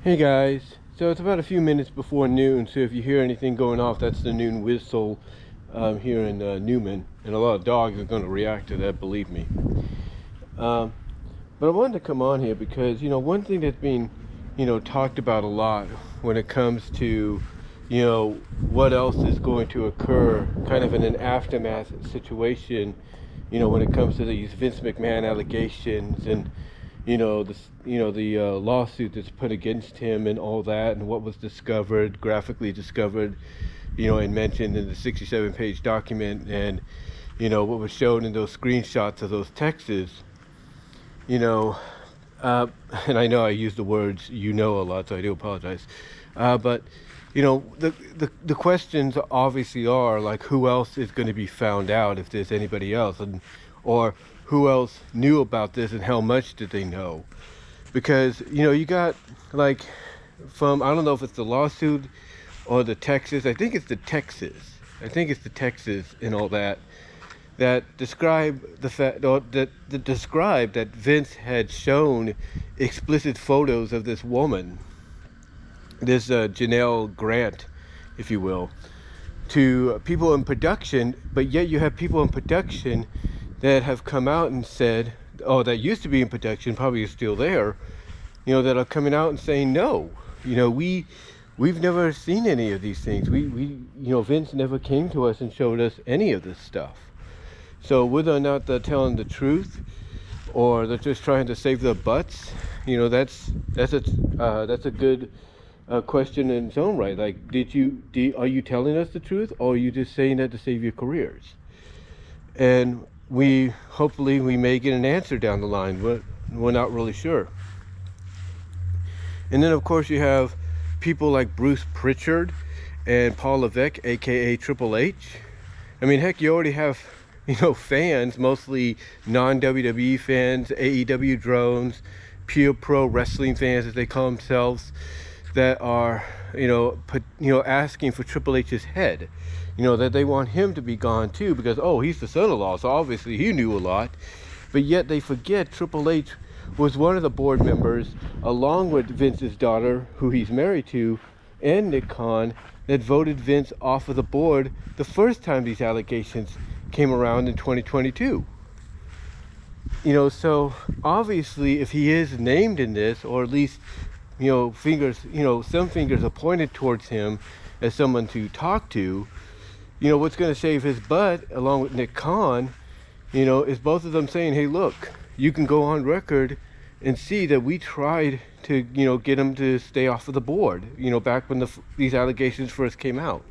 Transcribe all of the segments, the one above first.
Hey guys, so it's about a few minutes before noon, so if you hear anything going off, that's the noon whistle here in Newman, and a lot of dogs are going to react to that, believe me. But I wanted to come on here because, one thing that's been, talked about a lot when it comes to, what else is going to occur kind of in an aftermath situation, when it comes to these Vince McMahon allegations and the lawsuit that's put against him and all that, and what was discovered, graphically discovered, and mentioned in the 67-page document, and what was shown in those screenshots of those texts. And I know I use the words a lot, so I do apologize. But the questions obviously are like, who else is going to be found out if there's anybody else, or who else knew about this and how much did they know? Because you got like from, I don't know if it's the lawsuit or the Texas, I think it's the Texas and all that describe the fact, or that describe that Vince had shown explicit photos of this woman, this Janelle Grant, if you will, to people in production. But yet you have people in production that have come out and said, that used to be in production, probably is still there, that are coming out and saying, no, we've never seen any of these things. We Vince never came to us and showed us any of this stuff. So whether or not they're telling the truth or they're just trying to save their butts, that's a good question in its own right. Like, are you telling us the truth, or are you just saying that to save your careers? And hopefully we may get an answer down the line, but we're not really sure. And then of course you have people like Bruce Prichard and Paul Levesque, aka Triple H. I mean, heck, you already have fans, mostly non-WWE fans, AEW drones, pure pro wrestling fans as they call themselves, that are asking for Triple H's head. That they want him to be gone too, because he's the son-in-law, so obviously he knew a lot. But yet they forget Triple H was one of the board members, along with Vince's daughter, who he's married to, and Nick Khan, that voted Vince off of the board the first time these allegations came around in 2022. So obviously if he is named in this, or at least some fingers are pointed towards him as someone to talk to, what's going to save his butt, along with Nick Khan, is both of them saying, hey, look, you can go on record and see that we tried to, get him to stay off of the board, back when these allegations first came out.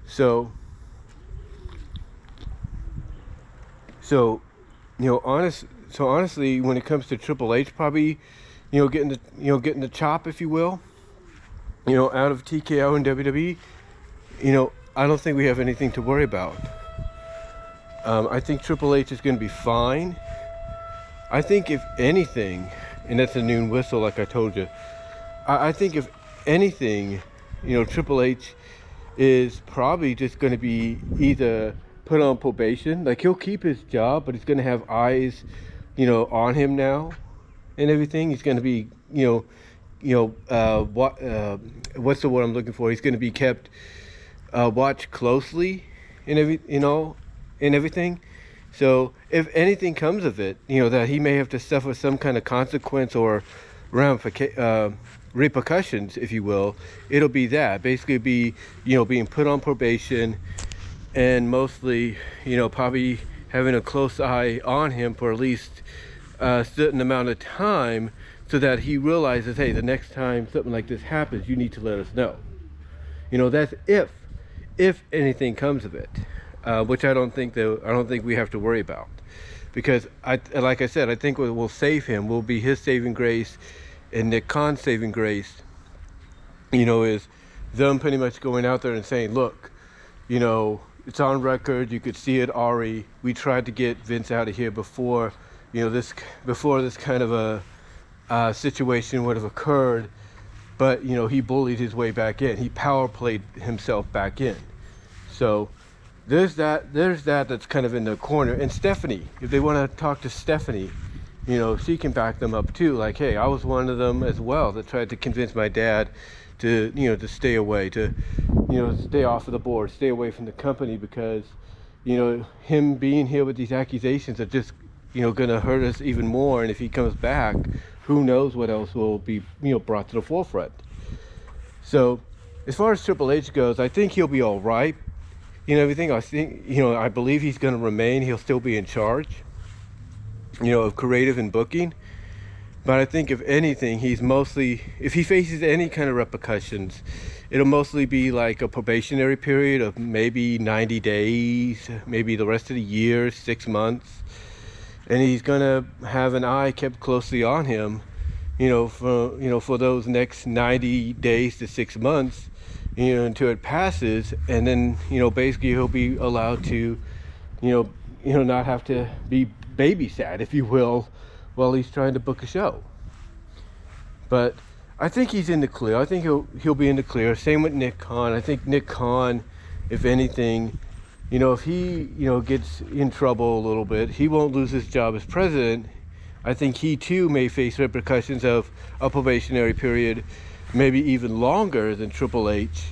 So honestly, when it comes to Triple H, probably, getting the chop, if you will, out of TKO and WWE, I don't think we have anything to worry about. I think Triple H is going to be fine. I think if anything, and that's a noon whistle like I told you, I think if anything, Triple H is probably just going to be either put on probation, like he'll keep his job, but he's going to have eyes, on him now and everything. He's going to be, what's the word I'm looking for? He's going to be kept watch closely and everything. So if anything comes of it, that he may have to suffer some kind of consequence or repercussions, if you will, it'll be that. Basically be, being put on probation, and mostly, probably having a close eye on him for at least a certain amount of time, so that he realizes, hey, the next time something like this happens, you need to let us know. That's if anything comes of it, which I don't think we have to worry about, because like I said, I think what will save him will be his saving grace, and Nick Khan's saving grace, is them pretty much going out there and saying, look, it's on record, you could see it, Ari, we tried to get Vince out of here before this kind of a situation would have occurred, but he bullied his way back in, he power played himself back in. So there's that that's kind of in the corner. And Stephanie, if they want to talk to Stephanie, she can back them up too. Like, hey, I was one of them as well that tried to convince my dad to, to stay away, to, stay off of the board, stay away from the company, because, him being here with these accusations are just, going to hurt us even more. And if he comes back, who knows what else will be, brought to the forefront. So as far as Triple H goes, I think he'll be all right. Everything. I think, I believe he's going to remain. He'll still be in charge, of creative and booking. But I think if anything, if he faces any kind of repercussions, it'll mostly be like a probationary period of maybe 90 days, maybe the rest of the year, 6 months. And he's going to have an eye kept closely on him, for those next 90 days to 6 months, until it passes. And then, basically he'll be allowed to, not have to be babysat, if you will, while he's trying to book a show. But I think he's in the clear. I think he'll be in the clear. Same with Nick Khan. I think Nick Khan, if anything, if he, gets in trouble a little bit, he won't lose his job as president. I think he too may face repercussions of a probationary period, maybe even longer than Triple H,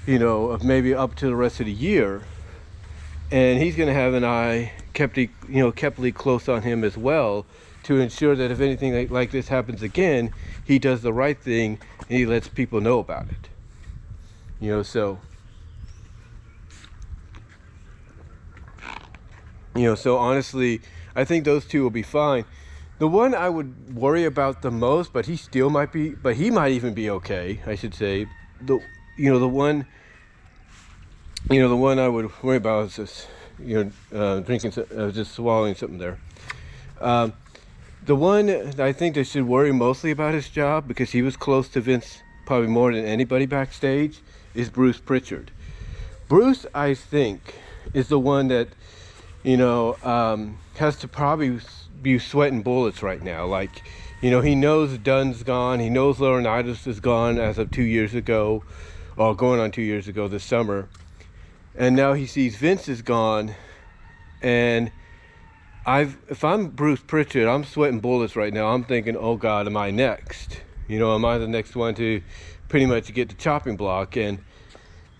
of maybe up to the rest of the year. And he's going to have an eye kept close on him as well, to ensure that if anything like this happens again, he does the right thing and he lets people know about it. So honestly, I think those two will be fine. The one I would worry about the most, but he might even be okay, I should say. The one I would worry about is this, just swallowing something there. The one that I think that should worry mostly about his job, because he was close to Vince probably more than anybody backstage, is Bruce Prichard. Bruce, I think, is the one that, has to probably be sweating bullets right now. Like, he knows Dunn's gone. He knows Laurinaitis is gone as of 2 years ago, or going on 2 years ago this summer. And now he sees Vince is gone. And if I'm Bruce Prichard, I'm sweating bullets right now. I'm thinking, oh God, am I next? Am I the next one to pretty much get the chopping block? And,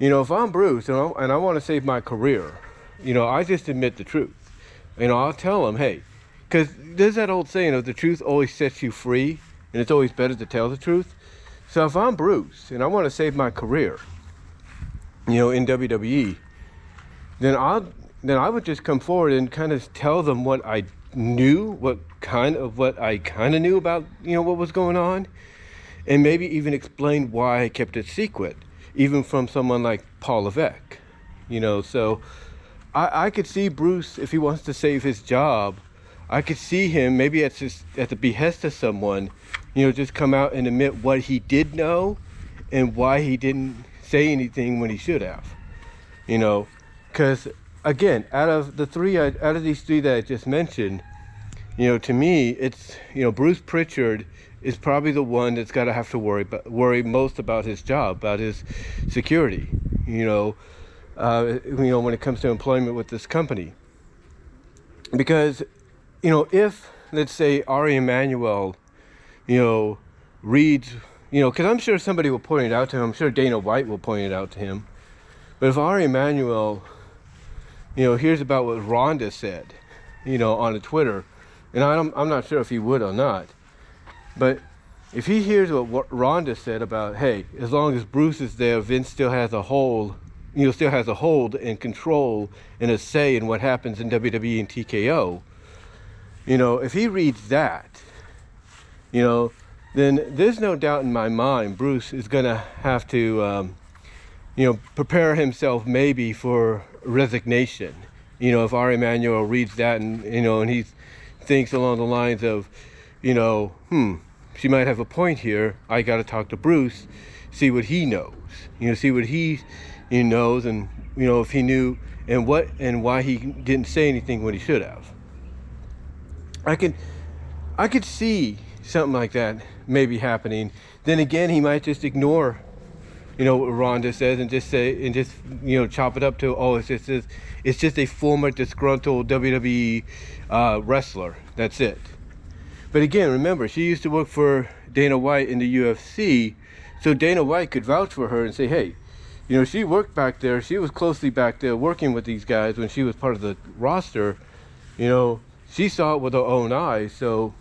if I'm Bruce and I want to save my career, I just admit the truth. I'll tell him, hey, because there's that old saying of the truth always sets you free, and it's always better to tell the truth. So if I'm Bruce and I want to save my career, in WWE, then I would just come forward and kind of tell them what I knew, what I kind of knew about, what was going on, and maybe even explain why I kept it secret, even from someone like Paul Levesque, So I could see Bruce, if he wants to save his job, I could see him maybe at the behest of someone, just come out and admit what he did know and why he didn't say anything when he should have, because again, out of these three that I just mentioned, to me, it's, Bruce Prichard is probably the one that's got to have to worry most about his job, about his security, when it comes to employment with this company. Because, if, let's say, Ari Emanuel, reads, because I'm sure somebody will point it out to him. I'm sure Dana White will point it out to him. But if Ari Emanuel, hears about what Rhonda said, on a Twitter, and I'm not sure if he would or not, but if he hears what Rhonda said about, hey, as long as Bruce is there, Vince still has a hold, and control and a say in what happens in WWE and TKO, if he reads that, then there's no doubt in my mind Bruce is going to have to, prepare himself maybe for resignation. If Ari Emanuel reads that and, and he thinks along the lines of, she might have a point here. I got to talk to Bruce, see what he knows, see what he knows, and, if he knew and why he didn't say anything when he should have. I could see something like that maybe happening. Then again, he might just ignore, what Rhonda says and just chop it up to, oh, it's just a former disgruntled WWE wrestler. That's it. But again, remember, she used to work for Dana White in the UFC, so Dana White could vouch for her and say, hey, you know, she worked back there, she was closely back there working with these guys when she was part of the roster. You know, she saw it with her own eyes, so,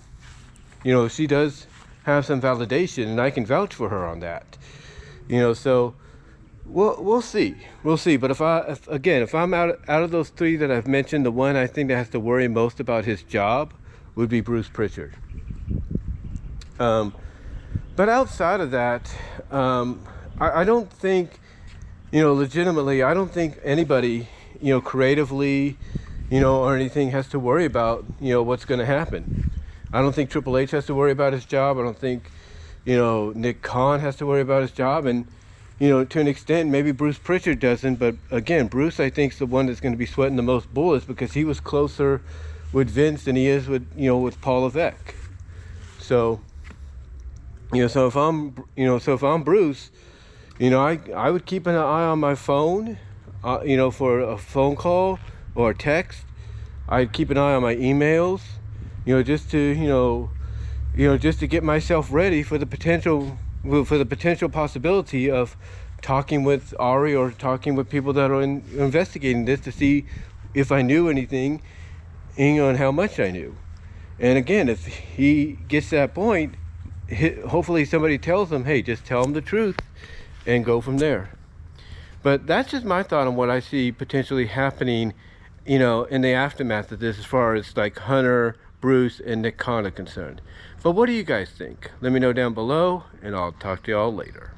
you know, she does have some validation, and I can vouch for her on that. You know, so we'll see. But if I'm out of those three that I've mentioned, the one I think that has to worry most about his job would be Bruce Prichard. But outside of that, I don't think, you know, legitimately, I don't think anybody, you know, creatively, you know, or anything has to worry about, you know, what's going to happen. I don't think Triple H has to worry about his job. I don't think, you know, Nick Khan has to worry about his job. And, you know, to an extent, maybe Bruce Prichard doesn't. But again, Bruce, I think, is the one that's going to be sweating the most bullets because he was closer with Vince than he is with, you know, with Paul Levesque. So, you know, so if I'm Bruce, you know, I would keep an eye on my phone, you know, for a phone call or a text. I'd keep an eye on my emails, you know, just to, just to get myself ready for the potential possibility of talking with Ari or talking with people that are investigating this to see if I knew anything, you know, and how much I knew. And again, if he gets to that point, hopefully somebody tells him, hey, just tell him the truth and go from there. But that's just my thought on what I see potentially happening, you know, in the aftermath of this, as far as like Hunter, Bruce, and Nick Khan are concerned. But what do you guys think? Let me know down below, and I'll talk to y'all later.